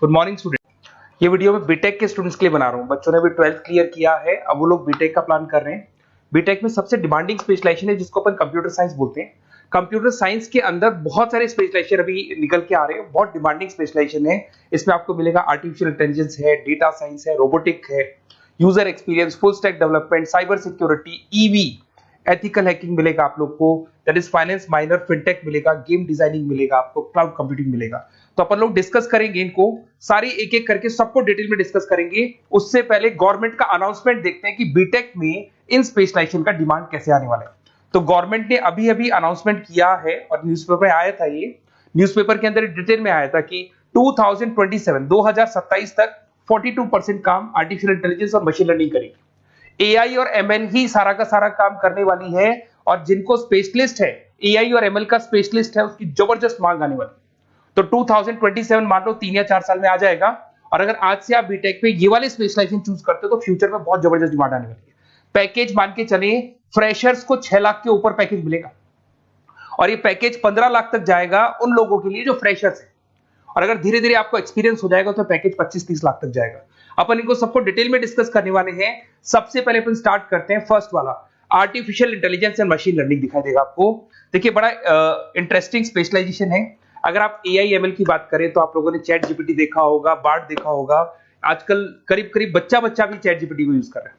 Good morning student. ये video मैं BTech के स्टूडेंट्स के लिए बना रहा हूँ। बच्चों ने अभी 12th क्लियर किया है, अब वो लोग बीटेक का प्लान कर रहे हैं। बीटेक में सबसे डिमांडिंग स्पेशलाइजेशन है जिसको अपन कंप्यूटर साइंस बोलते हैं। कंप्यूटर साइंस के अंदर बहुत सारे स्पेशलाइजेशन अभी निकल के आ रहे हैं, बहुत डिमांडिंग स्पेशलाइजेशन है। इसमें आपको मिलेगा आर्टिफिशियल इंटेलिजेंस है, डेटा साइंस है, रोबोटिक है, user experience, full stack development, cyber security, EV, ethical hacking मिलेगा आप लोग को, that is finance minor, fintech मिलेगा, गेम डिजाइनिंग मिलेगा आपको, क्लाउड कंप्यूटिंग मिलेगा। तो अपन लोग डिस्कस करेंगे इनको सारी एक एक करके, सबको डिटेल में डिस्कस करेंगे। उससे पहले गवर्नमेंट का अनाउंसमेंट देखते हैं कि बीटेक में इन स्पेशलाइजेशन का डिमांड कैसे आने वाला है। तो गवर्नमेंट ने अभी अभी अनाउंसमेंट किया है और न्यूज़पेपर में आया था, ये न्यूज़पेपर के अंदर डिटेल में आया था कि 2027 तक 42% काम आर्टिफिशियल इंटेलिजेंस और मशीन लर्निंग करेगी। एआई और एमएल ही सारा का सारा काम करने वाली है, और जिनको स्पेशलिस्ट है, एआई और एमएल का स्पेशलिस्ट है, उसकी जबरदस्त मांग आने वाली। तो 2027 मान लो 3 या 4 साल में आ जाएगा। और अगर आज से आप बीटेक में ये वाले स्पेशलाइजेशन चूज करते हो तो फ्यूचर में बहुत जबरदस्त डिमांड आने वाली है। पैकेज मान के चले, फ्रेशर्स को 6 लाख के ऊपर पैकेज मिलेगा, और ये पैकेज 15 लाख तक जाएगा उन लोगों के लिए जो फ्रेशर्स है। और अगर धीरे धीरे आपको एक्सपीरियंस हो जाएगा तो पैकेज 25-30 लाख तक जाएगा। अपन इनको सबको डिटेल में डिस्कस करने वाले हैं। सबसे पहले अपन स्टार्ट करते हैं फर्स्ट वाला, artificial intelligence and machine learning दिखाई देगा आपको। देखिए बड़ा इंटरेस्टिंग स्पेशलाइजेशन है। अगर आप एआई एमएल की बात करें तो आप लोगों ने चैट जीपीटी देखा होगा, बार्ड देखा होगा। आजकल करीब करीब बच्चा भी चैट जीपीटी को यूज कर रहा है।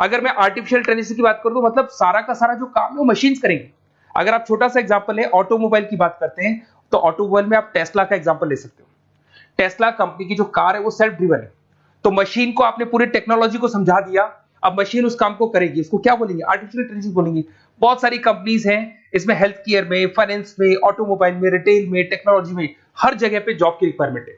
अगर मैं आर्टिफिशियल इंटेलिजेंस की बात करूं तो मतलब सारा का सारा जो काम है वो मशीन्स करेंगे। अगर आप छोटा सा एग्जांपल है, ऑटोमोबाइल की बात करते हैं तो ऑटोमोबाइल में आप टेस्ला का एग्जांपल ले सकते हो। टेस्ला कंपनी की जो कार है वो सेल्फ ड्रिवन है। तो मशीन को आपने पूरी टेक्नोलॉजी को समझा दिया, अब मशीन उस काम को करेगी। इसको क्या बोलेंगे? आर्टिफिशियल इंटेलिजेंस बोलेंगे। बहुत सारी कंपनीज हैं इसमें, हेल्थ केयर में, फाइनेंस में, ऑटोमोबाइल में, रिटेल में, टेक्नोलॉजी में, हर जगह पे जॉब की रिक्वायरमेंट है।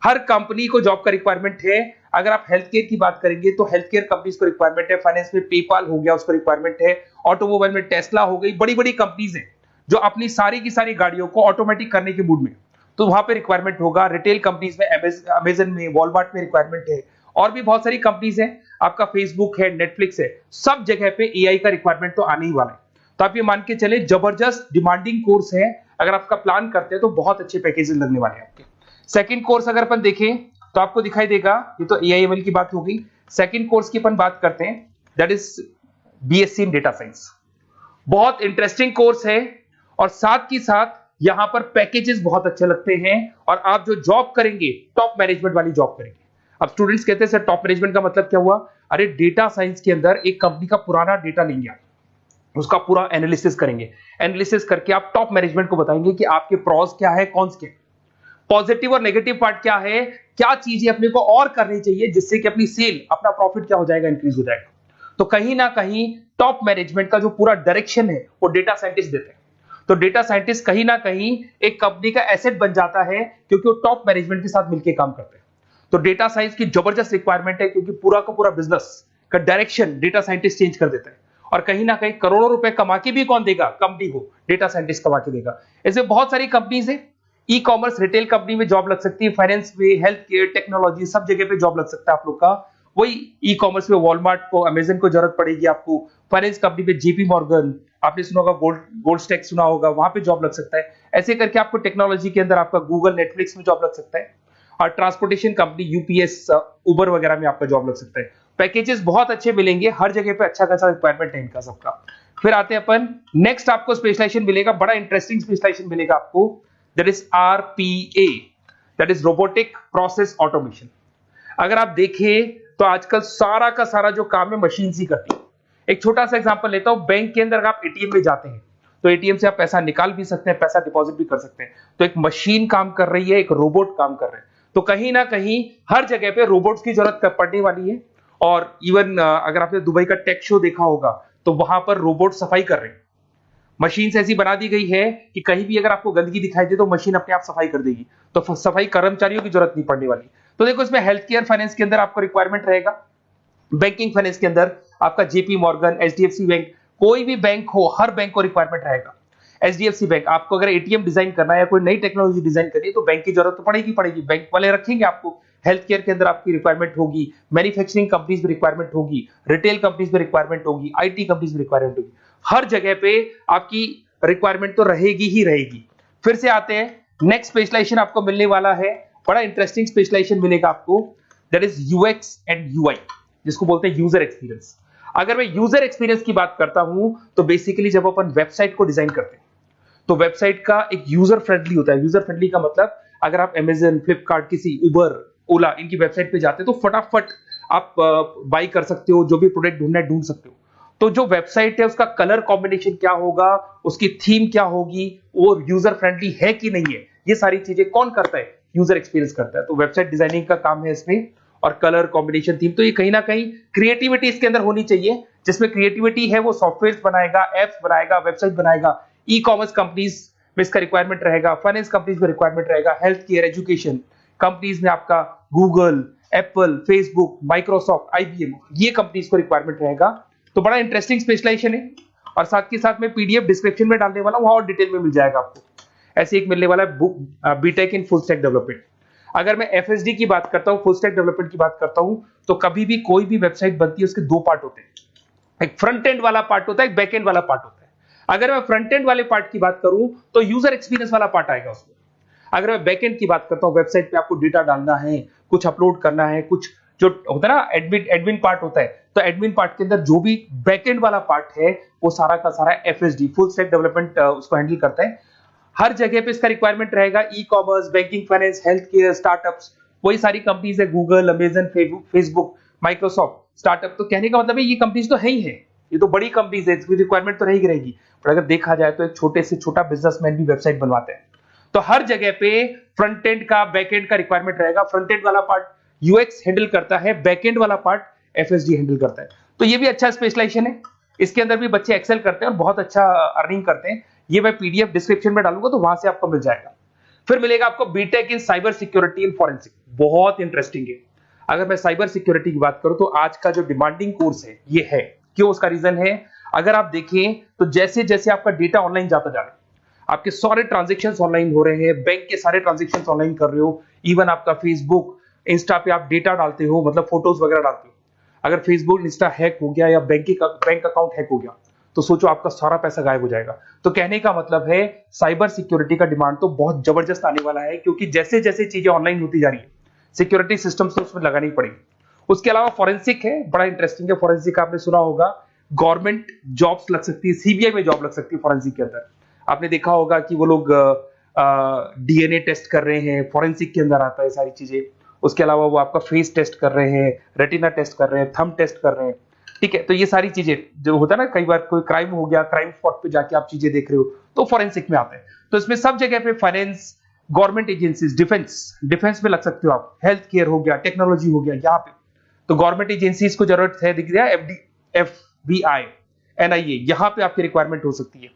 हर कंपनी को जॉब का रिक्वायरमेंट है। अगर आप हेल्थ केयर की बात करेंगे तो हेल्थ केयर कंपनीज को रिक्वायरमेंट है, फाइनेंस में पेपाल हो गया उसको रिक्वायरमेंट है, ऑटोमोबाइल में टेस्ला हो गई, बड़ी बड़ी कंपनीज हैं जो अपनी सारी की सारी गाड़ियों को ऑटोमेटिक करने के मूड में, तो वहां पे रिक्वायरमेंट होगा। रिटेल कंपनीज में अमेजन में, वॉलमार्ट में रिक्वायरमेंट है, और भी बहुत सारी कंपनीज हैं, आपका फेसबुक है, नेटफ्लिक्स है, सब जगह पे एआई का रिक्वायरमेंट तो आने ही वाला है। तो आप ये मान के चले जबरदस्त डिमांडिंग कोर्स है। अगर आपका प्लान करते हैं तो बहुत अच्छे पैकेजेस लगने वाले हैं आपके। सेकंड कोर्स अगर अपन देखें तो आपको दिखाई देगा, ये तो एआई एमएल की बात हो गई। सेकंड कोर्स की अपन बात करते हैं, that is BSc in data science. बहुत इंटरेस्टिंग कोर्स है, और साथ ही साथ यहां पर पैकेजेस बहुत अच्छे लगते हैं, और आप जो जॉब करेंगे टॉप मैनेजमेंट वाली जॉब करेंगे। अब स्टूडेंट्स कहते हैं सर टॉप मैनेजमेंट का मतलब क्या हुआ? अरे डेटा साइंस के अंदर एक कंपनी का पुराना डेटा लेंगे आप, उसका पूरा एनालिसिस करेंगे, एनालिसिस करके आप टॉप मैनेजमेंट को बताएंगे कि आपके प्रॉस क्या है, कॉन्स क्या है, पॉजिटिव और नेगेटिव पार्ट क्या है, क्या चीजें अपने को और करनी चाहिए जिससे कि अपनी सेल, अपना प्रॉफिट क्या हो जाएगा, इंक्रीज हो जाएगा। तो कहीं ना कहीं टॉप मैनेजमेंट का जो पूरा डायरेक्शन है वो डेटा साइंटिस्ट देते हैं। तो डेटा साइंटिस्ट कहीं ना कहीं एक कंपनी का एसेट बन जाता है, क्योंकि वो टॉप मैनेजमेंट के साथ मिलकर काम करते हैं। तो डेटा साइंस की जबरदस्त रिक्वायरमेंट है, क्योंकि पूरा का पूरा बिजनेस का डायरेक्शन डेटा साइंटिस्ट चेंज कर देता है। और कहीं ना कहीं करोड़ों रुपए कमा के भी कौन देगा? कंपनी को डेटा साइंटिस्ट कमा के देगा। ऐसे बहुत सारी कंपनीज है, ई कॉमर्स, रिटेल कंपनी में जॉब लग सकती है, फाइनेंस में, हेल्थ केयर, टेक्नोलॉजी, सब जगह पे जॉब लग सकता है आप लोग का। वही ई कॉमर्स में वॉलमार्ट को, अमेजन को जरूरत पड़ेगी आपको। फाइनेंस कंपनी में जेपी मॉर्गन, आपने सुना होगा, गोल्ड स्टैक सुना होगा, वहां पे जॉब लग सकता है। ऐसे करके आपको टेक्नोलॉजी के अंदर आपका गूगल, नेटफ्लिक्स में जॉब लग सकता है। और ट्रांसपोर्टेशन कंपनी, यूपीएस, उबर वगैरह में आपका जॉब लग सकता है। पैकेजेस बहुत अच्छे मिलेंगे, हर जगह पे अच्छा खासा रिक्वायरमेंट है इनका सबका। फिर आते हैं अपन नेक्स्ट, आपको स्पेशलाइजेशन मिलेगा, बड़ा इंटरेस्टिंग स्पेशलाइजेशन मिलेगा आपको, that is RPA, that is robotic process automation. अगर आप देखें तो आजकल सारा का सारा जो काम है मशीन ही करती है। एक छोटा सा एग्जांपल लेता हूं, बैंक के अंदर आप एटीएम में जाते हैं तो एटीएम से आप पैसा निकाल भी सकते हैं, पैसा डिपॉजिट भी कर सकते हैं। तो एक मशीन काम कर रही है, एक रोबोट काम कर रहे हैं। तो कहीं ना कहीं हर जगह पे रोबोट्स की जरूरत पड़ने वाली है। और इवन अगर आपने दुबई का टेक शो देखा होगा तो वहां पर रोबोट सफाई कर रहे हैं। मशीन ऐसी बना दी गई है कि कहीं भी अगर आपको गंदगी दिखाई दे तो मशीन अपने आप सफाई कर देगी, तो सफाई कर्मचारियों की जरूरत नहीं पड़ने वाली। तो देखो इसमें हेल्थ केयर, फाइनेंस के अंदर आपको रिक्वायरमेंट रहेगा, बैंकिंग फाइनेंस के अंदर आपका जेपी मॉर्गन, एचडीएफसी बैंक, कोई भी बैंक हो, हर बैंक को रिक्वायरमेंट रहेगा। एचडीएफसी बैंक, आपको अगर एटीएम डिजाइन करना है या कोई नई टेक्नोलॉजी डिजाइन करनी है तो बैंक की जरूरत तो पड़ेगी, बैंक वाले रखेंगे आपको। हेल्थ केयर के अंदर आपकी रिक्वायरमेंट होगी, मैन्युफैक्चरिंग कंपनीज में रिक्वायरमेंट होगी, रिटेल कंपनीज में रिक्वायरमेंट होगी, आईटी कंपनीज में रिक्वायरमेंट होगी। हर जगह पे आपकी रिक्वायरमेंट तो रहेगी ही रहेगी। फिर से आते हैं, नेक्स्ट स्पेशलाइजेशन आपको मिलने वाला है बड़ा इंटरेस्टिंग स्पेशलाइजेशन मिलेगा आपको, that is UX and UI, जिसको बोलते हैं यूजर एक्सपीरियंस। अगर मैं यूजर एक्सपीरियंस की बात करता हूं तो बेसिकली जब अपन वेबसाइट को डिजाइन करते हैं तो वेबसाइट का एक यूजर फ्रेंडली होता है। यूजर फ्रेंडली का मतलब अगर आप अमेजन, फ्लिपकार्ट, किसी उबर, ओला इनकी वेबसाइट पे जाते हैं तो फटाफट आप बाई कर सकते हो, जो भी प्रोडक्ट ढूंढना है ढूंढ सकते हो। तो जो वेबसाइट है उसका कलर कॉम्बिनेशन क्या होगा, उसकी थीम क्या होगी, वो यूजर फ्रेंडली है कि नहीं है, ये सारी चीजें कौन करता है, यूजर एक्सपीरियंस करता है। तो वेबसाइट डिजाइनिंग का काम है इसमें, और कलर कॉम्बिनेशन, थीम, तो ये कहीं ना कहीं क्रिएटिविटी इसके अंदर होनी चाहिए। जिसमें क्रिएटिविटी है वो सॉफ्टवेयर बनाएगा, एप्स बनाएगा, वेबसाइट बनाएगा। ई कॉमर्स कंपनीज में इसका रिक्वायरमेंट रहेगा, फाइनेंस कंपनीज में रिक्वायरमेंट रहेगा, हेल्थ केयर, एजुकेशन कंपनीज में आपका Google, Apple, Facebook, Microsoft, IBM, ये कंपनीज को रिक्वायरमेंट रहेगा। तो बड़ा इंटरेस्टिंग स्पेशलाइजेशन है, और साथ के साथ में पीडीएफ डिस्क्रिप्शन में डालने वाला हूं, और डिटेल में मिल जाएगा आपको। ऐसे एक मिलने वाला है book, BTech in full stack development. अगर मैं एफएसडी की बात करता हूं, फुल स्टैक डेवलपमेंट की बात करता हूं, तो कभी भी कोई भी वेबसाइट बनती है उसके दो पार्ट होते हैं, एक फ्रंट एंड वाला पार्ट होता है, एक बैक एंड वाला पार्ट होता है। अगर मैं फ्रंट एंड वाले पार्ट की बात करूं तो यूजर एक्सपीरियंस वाला पार्ट आएगा उसमें। अगर मैं बैक एंड की बात करता हूं, वेबसाइट पे आपको डेटा डालना है, कुछ अपलोड करना है, कुछ जो होता है ना एडमिन पार्ट होता है, तो एडमिन पार्ट के अंदर जो भी बैक एंड वाला पार्ट है वो सारा का सारा एफएसडी, फुल स्टैक डेवलपमेंट, उसको हैंडल करता है। हर जगह पे इसका रिक्वायरमेंट रहेगा। E commerce, banking, finance, health care, startups, वही सारी कंपनीज है, Google, Amazon, Facebook, Microsoft, startup. तो कहने का मतलब है ये कंपनीज तो है ही है, ये तो बड़ी कंपनीज है, इसकी रिक्वायरमेंट तो रहेगी। पर अगर देखा जाए तो एक छोटे से छोटा बिजनेसमैन भी वेबसाइट बनवाते हैं। तो हर जगह पे फ्रंट एंड का, बैक एंड का रिक्वायरमेंट रहेगा। फ्रंट एंड वाला पार्ट यूएक्स हैंडल करता है, बैक एंड वाला पार्ट एफएसडी हैंडल करता है। तो ये भी अच्छा स्पेशलाइजेशन है, इसके अंदर भी बच्चे एक्सेल करते हैं और बहुत अच्छा अर्निंग करते हैं। ये मैं पीडीएफ डिस्क्रिप्शन में डालूंगा तो वहां से आपको मिल जाएगा। फिर मिलेगा आपको BTech in cyber security and forensic, बहुत इंटरेस्टिंग है। अगर मैं साइबर सिक्योरिटी की बात करूं तो आज का जो डिमांडिंग कोर्स है ये है। क्यों? उसका रीजन है, अगर आप देखें तो जैसे जैसे आपका डेटा ऑनलाइन जाता जा रहा है, आपके सारे ट्रांजेक्शन्स ऑनलाइन हो रहे हैं, बैंक के सारे ट्रांजेक्शन्स ऑनलाइन कर रहे हो, इवन आपका फेसबुक, इंस्टा पे आप डेटा डालते हो, मतलब फोटोज वगैरह डालते हो। अगर फेसबुक, इंस्टा हैक हो गया या बैंक अकाउंट हैक हो गया तो सोचो आपका सारा पैसा गायब हो जाएगा। तो कहने का मतलब है साइबर सिक्योरिटी का डिमांड तो बहुत जबरदस्त आने वाला है, क्योंकि जैसे जैसे चीजें ऑनलाइन होती जा रही है सिक्योरिटी सिस्टम्स तो उसमें लगानी पड़ेगी। उसके अलावा फॉरेंसिक है, बड़ा इंटरेस्टिंग है। फॉरेंसिक आपने सुना होगा, गवर्नमेंट जॉब्स लग सकती है, सीबीआई में जॉब लग सकती है फॉरेंसिक के अंदर। आपने देखा होगा कि वो लोग डीएनए टेस्ट कर रहे हैं, फॉरेंसिक के अंदर आता है सारी चीजें। उसके अलावा वो आपका फेस टेस्ट कर रहे हैं, रेटिना टेस्ट कर रहे हैं, थंब टेस्ट कर रहे हैं, ठीक है। तो ये सारी चीजें जो होता है ना, कई बार कोई क्राइम हो गया, क्राइम स्पॉट पे जाके आप चीजें देख रहे हो तो फॉरेंसिक में आता है। तो इसमें सब जगह पे फाइनेंस, गवर्नमेंट एजेंसीज, डिफेंस में लग सकते हो आप, हेल्थ केयर हो गया, टेक्नोलॉजी हो गया, यहाँ पे तो गवर्नमेंट एजेंसीज को जरूरत है, दिख रहा है, एफबीआई, एनआईए, यहाँ पे आपकी रिक्वायरमेंट हो सकती है।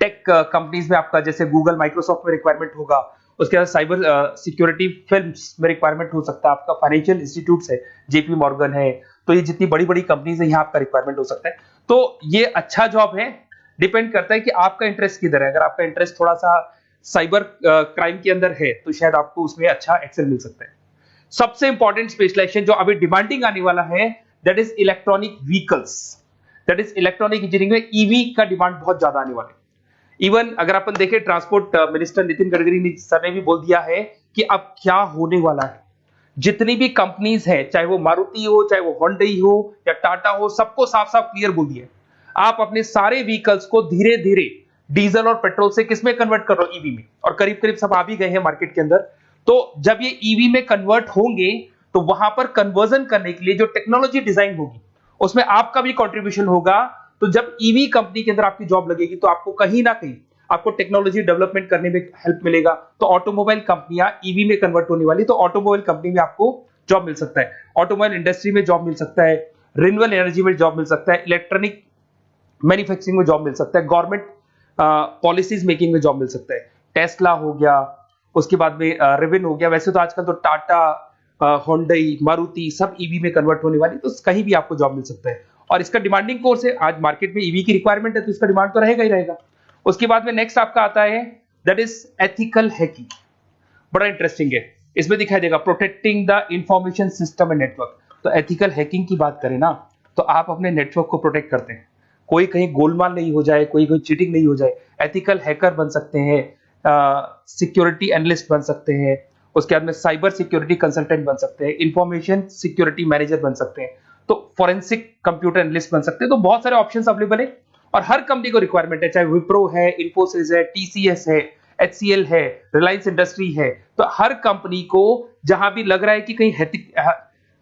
टेक कंपनीज में आपका जैसे गूगल, माइक्रोसॉफ्ट में रिक्वायरमेंट होगा। उसके बाद साइबर सिक्योरिटी फिल्म्स में रिक्वायरमेंट हो सकता है आपका, फाइनेंशियल इंस्टीट्यूट्स है, जेपी मॉर्गन है, तो ये जितनी बड़ी बड़ी कंपनीज है यहाँ आपका रिक्वायरमेंट हो सकता है। तो ये अच्छा जॉब है, डिपेंड करता है कि आपका इंटरेस्ट किधर है। अगर आपका इंटरेस्ट थोड़ा सा साइबर क्राइम के अंदर है तो शायद आपको उसमें अच्छा एक्सेल मिल सकता है। सबसे इंपॉर्टेंट स्पेशलाइजेशन जो अभी डिमांडिंग आने वाला है, that is electronic vehicles, that is electronic engineering में ईवी का डिमांड बहुत ज्यादा आने वाला है। इवन अगर अपन देखें, transport minister Nitin Gadkari sir ने भी बोल दिया है कि अब क्या होने वाला है, जितनी भी कंपनीज है, चाहे वो मारुति हो, चाहे वो होंडई हो या टाटा हो, सबको साफ साफ क्लियर बोल दिया, आप अपने सारे व्हीकल्स को धीरे धीरे डीजल और पेट्रोल से किसमें कन्वर्ट कर रहे हो, ईवी में। और करीब करीब सब आ भी गए हैं मार्केट के अंदर। तो जब ये ईवी में कन्वर्ट होंगे तो वहां पर कन्वर्जन करने के लिए जो टेक्नोलॉजी डिजाइन होगी उसमें आपका भी कंट्रीब्यूशन होगा। तो जब ईवी कंपनी के अंदर आपकी जॉब लगेगी तो आपको कहीं ना कहीं आपको टेक्नोलॉजी डेवलपमेंट करने में हेल्प मिलेगा। तो ऑटोमोबाइल कंपनियां ईवी में कन्वर्ट होने वाली, तो ऑटोमोबाइल कंपनी में आपको जॉब मिल सकता है, ऑटोमोबाइल इंडस्ट्री में जॉब मिल सकता है, रिन्यूएबल एनर्जी में जॉब मिल सकता है, इलेक्ट्रॉनिक मैन्युफैक्चरिंग में जॉब मिल सकता है, गवर्नमेंट पॉलिसीज मेकिंग में जॉब मिल सकता है, टेस्ला हो गया, उसके बाद में रिविन हो गया। वैसे तो आजकल तो टाटा, होंडई, मारुति सब ईवी में कन्वर्ट होने वाली, तो कहीं भी आपको जॉब मिल सकता है। और इसका डिमांडिंग कोर्स है, आज मार्केट में ईवी की रिक्वायरमेंट है तो इसका डिमांड तो रहेगा ही रहेगा। उसके बाद में नेक्स्ट आपका आता है दैट इज एथिकल हैकिंग, बड़ा इंटरेस्टिंग है। इसमें दिखाई देगा protecting the information system and network. तो एथिकल हैकिंग की बात करें ना, तो आप अपने नेटवर्क को प्रोटेक्ट करते हैं, कोई कहीं गोलमाल नहीं हो जाए, कोई चीटिंग नहीं हो जाए। एथिकल हैकर बन सकते हैं, सिक्योरिटी एनालिस्ट बन सकते हैं, उसके बाद में साइबर सिक्योरिटी कंसल्टेंट बन सकते हैं, इंफॉर्मेशन सिक्योरिटी मैनेजर बन सकते हैं, तो फॉरेंसिक कंप्यूटर एनालिस्ट बन सकते हैं। तो बहुत सारे ऑप्शंस अवेलेबल है और हर कंपनी को रिक्वायरमेंट है, चाहे विप्रो है, इन्फोसिस है, टीसीएस है, एचसीएल है, रिलायंस इंडस्ट्री है। तो हर कंपनी को जहां भी लग रहा है कि कहीं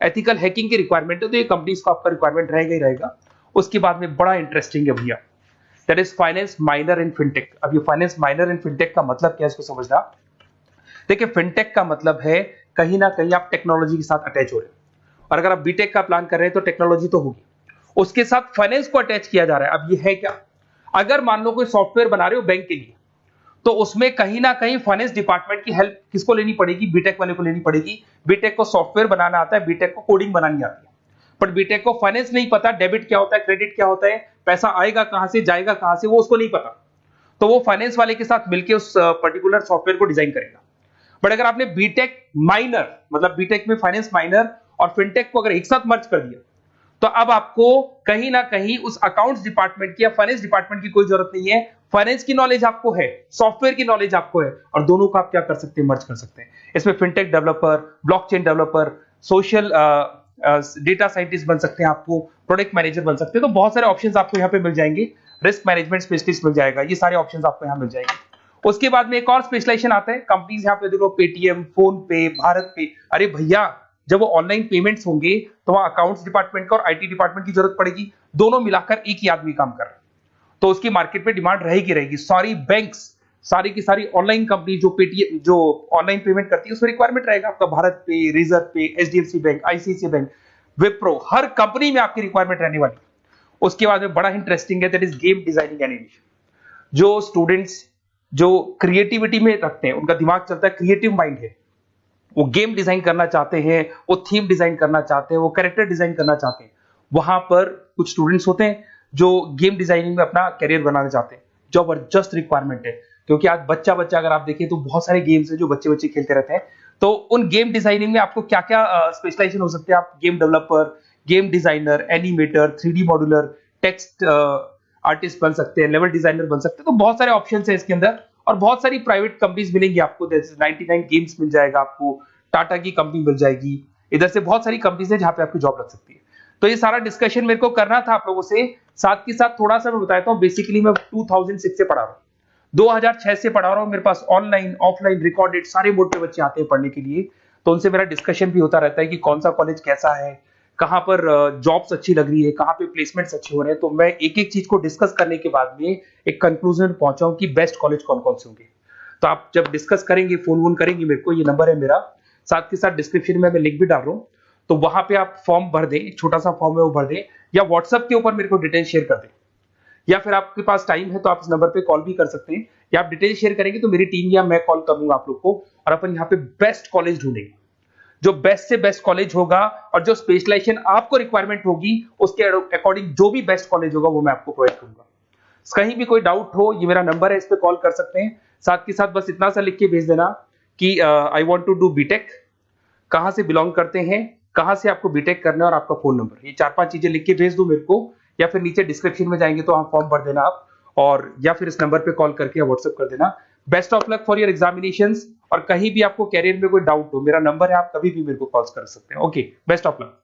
एथिकल हैकिंग की रिक्वायरमेंट है तो ये कंपनीज को आपका रिक्वायरमेंट रहेगा ही रहेगा। उसके बाद में बड़ा इंटरेस्टिंग है भैया, that is finance minor in fintech. अब ये फाइनेंस माइनर इन फिनटेक का मतलब क्या है इसको समझना। देखिए फिनटेक का मतलब है कहीं ना कहीं आप टेक्नोलॉजी के साथ अटैच हो रहे हो, और अगर आप बीटेक का प्लान कर रहे हैं तो टेक्नोलॉजी तो होगी, उसके साथ फाइनेंस को अटैच किया जा रहा है। अब ये है क्या, अगर मान लो कोई सॉफ्टवेयर बना रहे हो बैंक के लिए, तो उसमें कहीं ना कहीं फाइनेंस डिपार्टमेंट की हेल्प किसको लेनी पड़ेगी, बीटेक वाले को लेनी पड़ेगी। बीटेक को सॉफ्टवेयर बनाना आता है, बीटेक को कोडिंग बनानी आती है, बट बीटेक को फाइनेंस नहीं पता, डेबिट क्या होता है, क्रेडिट क्या होता है, पैसा आएगा कहां से, जाएगा कहां से, वो उसको नहीं पता। तो वो फाइनेंस वाले के साथ मिलकर उस पर्टिकुलर सॉफ्टवेयर को डिजाइन करेगा। बट अगर आपने बीटेक माइनर, मतलब बीटेक में फाइनेंस माइनर और फिनटेक को अगर एक साथ मर्ज कर दिया, तो अब आपको कहीं ना कहीं उस अकाउंट्स डिपार्टमेंट की या फाइनेंस डिपार्टमेंट की कोई जरूरत नहीं है। फाइनेंस की नॉलेज आपको है, सॉफ्टवेयर की नॉलेज आपको है, और दोनों को आप क्या कर सकते हैं, मर्ज कर सकते हैं। इसमें fintech developer, blockchain developer, social data scientist बन सकते हैं, आपको प्रोडक्ट मैनेजर बन सकते हैं। तो बहुत सारे ऑप्शंस आपको यहाँ पे मिल जाएंगे, रिस्क मैनेजमेंट स्पेशलिस्ट मिल जाएगा, ये सारे ऑप्शंस आपको यहाँ मिल जाएंगे। उसके बाद में एक और स्पेशलाइजेशन आता है, कंपनीज यहाँ पे देखो पेटीएम, फोन पे, भारत पे। अरे भैया जब वो ऑनलाइन पेमेंट्स होंगे तो वहां अकाउंट्स डिपार्टमेंट का और आईटी डिपार्टमेंट की जरूरत पड़ेगी, दोनों मिलाकर एक ही आदमी काम कर रहा है, तो उसकी मार्केट में डिमांड रहेगी रहेगी। सारी बैंक्स, सारी की सारी ऑनलाइन कंपनी जो पेटीएम, जो ऑनलाइन पेमेंट करती है, उसमें रिक्वायरमेंट रहेगा आपका भारत पे, Razorpay, HDFC bank, ICICI bank, Wipro, हर कंपनी में आपकी रिक्वायरमेंट रहने वाली। उसके बाद में बड़ा इंटरेस्टिंग है, that is game designing animation. जो स्टूडेंट्स जो क्रिएटिविटी में रखते हैं, उनका दिमाग चलता है, क्रिएटिव माइंड है, वो गेम डिजाइन करना चाहते हैं, वो थीम डिजाइन करना चाहते हैं, वो कैरेक्टर डिजाइन करना चाहते हैं, वहां पर कुछ स्टूडेंट्स होते हैं जो गेम डिजाइनिंग में अपना करियर बनाना चाहते हैं। जबरदस्त रिक्वायरमेंट है, क्योंकि आज बच्चा अगर आप देखें तो बहुत सारे गेम्स हैं जो बच्चे खेलते रहते हैं। तो उन गेम डिजाइनिंग में आपको क्या क्या स्पेशलाइजेशन हो सकते हैं, आप game developer, game designer, animator, 3D modular, text artist बन सकते हैं, लेवल डिजाइनर बन सकते हैं। तो बहुत सारे ऑप्शन है इसके अंदर, और बहुत सारी प्राइवेट कंपनीज मिलेंगी आपको, जैसे 99 गेम्स मिल जाएगा आपको, टाटा की कंपनी मिल जाएगी, इधर से बहुत सारी कंपनीज है जहां पे आपकी जॉब लग सकती है। तो ये सारा डिस्कशन मेरे को करना था आप लोगों से, साथ के साथ थोड़ा सा मैं बताता हूँ। बेसिकली मैं 2006 से पढ़ा रहा हूँ, 2006 से पढ़ा रहा हूँ। मेरे पास ऑनलाइन ऑफलाइन रिकॉर्डेड सारे बोर्ड पे बच्चे आते हैं पढ़ने के लिए, तो उनसे मेरा डिस्कशन भी होता रहता है कि कौन सा कॉलेज कैसा है, कहां पर जॉब्स अच्छी लग रही है, कहां पे प्लेसमेंट्स अच्छे हो रहे हैं। तो मैं एक एक चीज को डिस्कस करने के बाद में एक कंक्लूजन पहुंचा हूं कि बेस्ट कॉलेज कौन कौन से होंगे। तो आप जब डिस्कस करेंगे, फोन वोन करेंगे मेरे को, ये नंबर है मेरा, साथ के साथ डिस्क्रिप्शन में मैं लिंक भी डाल रहा हूँ, तो वहां पे आप फॉर्म भर दें, एक छोटा सा फॉर्म है वो भर दें, या व्हाट्सएप के ऊपर मेरे को डिटेल शेयर कर दें, या फिर आपके पास टाइम है तो आप इस नंबर पे कॉल भी कर सकते हैं, या आप डिटेल शेयर करेंगे तो मेरी टीम या मैं कॉल करूंगा आप लोग को, और अपन यहाँ पे बेस्ट कॉलेज ढूंढेंगे, जो बेस्ट से बेस्ट कॉलेज होगा, और जो स्पेशलाइजेशन आपको रिक्वायरमेंट होगी उसके अकॉर्डिंग जो भी बेस्ट कॉलेज होगा वो मैं आपको प्रोवाइड करूंगा। कहीं भी कोई डाउट हो, ये मेरा नंबर है, इस पे कॉल कर सकते हैं। साथ के साथ बस इतना सा लिख के भेज देना कि I want to do BTech, कहां से बिलोंग करते हैं, कहां से आपको बीटेक करना है, और आपका फोन नंबर, ये 4-5 चीजें लिख के भेज दो मेरे को, या फिर नीचे डिस्क्रिप्शन में जाएंगे तो आप फॉर्म भर देना आप, और या फिर इस नंबर पे कॉल करके या व्हाट्सएप कर देना। Best of luck for your examinations, और कहीं भी आपको कैरियर में कोई डाउट हो, मेरा नंबर है, आप कभी भी मेरे को कॉल कर सकते हैं। Okay, best of luck.